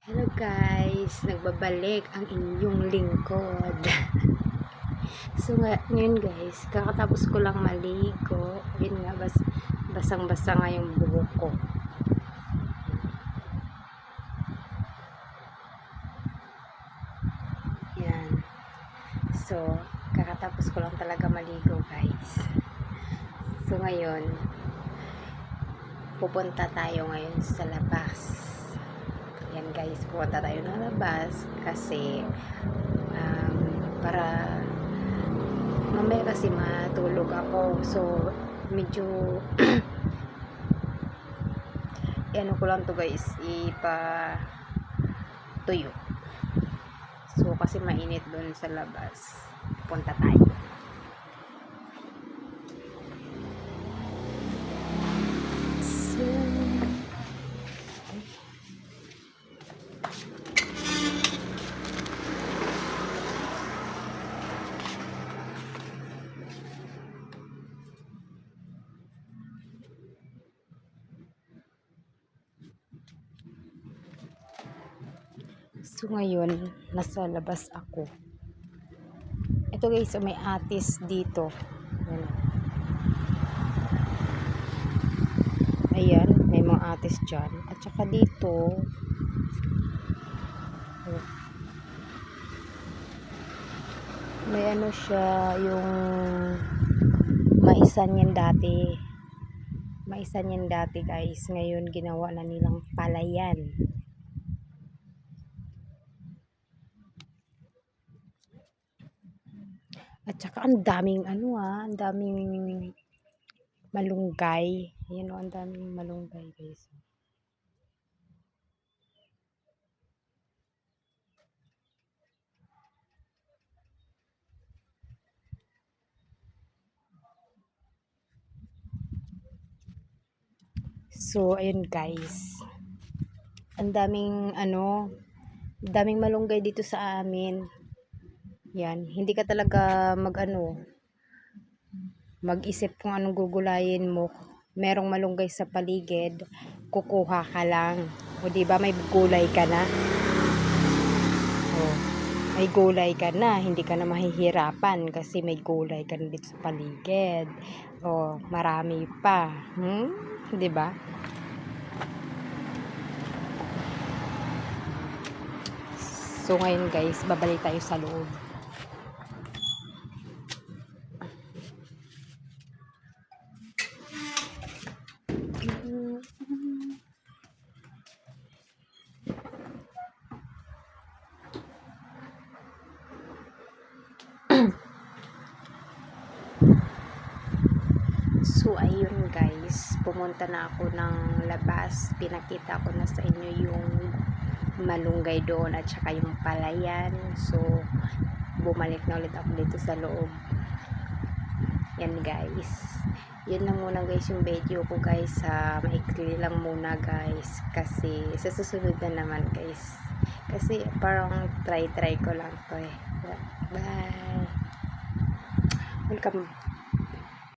Hello guys, nagbabalik ang inyong lingkod. So ngayon guys, kakatapos ko lang maligo. Yun nga, basang-basa nga yung buhok ko. Yan. So, kakatapos ko lang talaga maligo guys. So ngayon, pupunta tayo ngayon sa labas. Yan guys, pupunta tayo ng labas kasi para mamaya kasi matulog ako. So medyo ano ko lang to guys, tuyo. So kasi mainit doon sa labas. Pupunta tayo. So So ngayon, nasa labas ako. Ito guys, may atis dito. Ayan, may mga atis dyan. At saka dito, may ano siya, yung maisan yan dati. Maisan yan dati guys. Ngayon, ginawa na nilang palayan. At saka ang daming ang daming malunggay. Ayan o, ang daming malunggay guys. So, ayun guys. Ang daming daming malunggay dito sa amin. Yan, hindi ka talaga mag-isip kung anong gugulayin mo. Merong malunggay sa paligid, kukuha ka lang. O di ba may gulay ka na? Oh, may gulay ka na, hindi ka na mahihirapan kasi may gulay ka na dito sa paligid. Oh, marami pa. Di ba? So ngayon guys, babalik tayo sa loob. So ayun guys, pumunta na ako ng labas. Pinakita ko na sa inyo yung malunggay doon at saka yung palayan. So bumalik na ulit ako dito sa loob. Yan guys, yun lang muna guys yung video ko guys. Maikli lang muna guys kasi sa susunod na naman guys, kasi parang try ko lang to eh. Bye, welcome.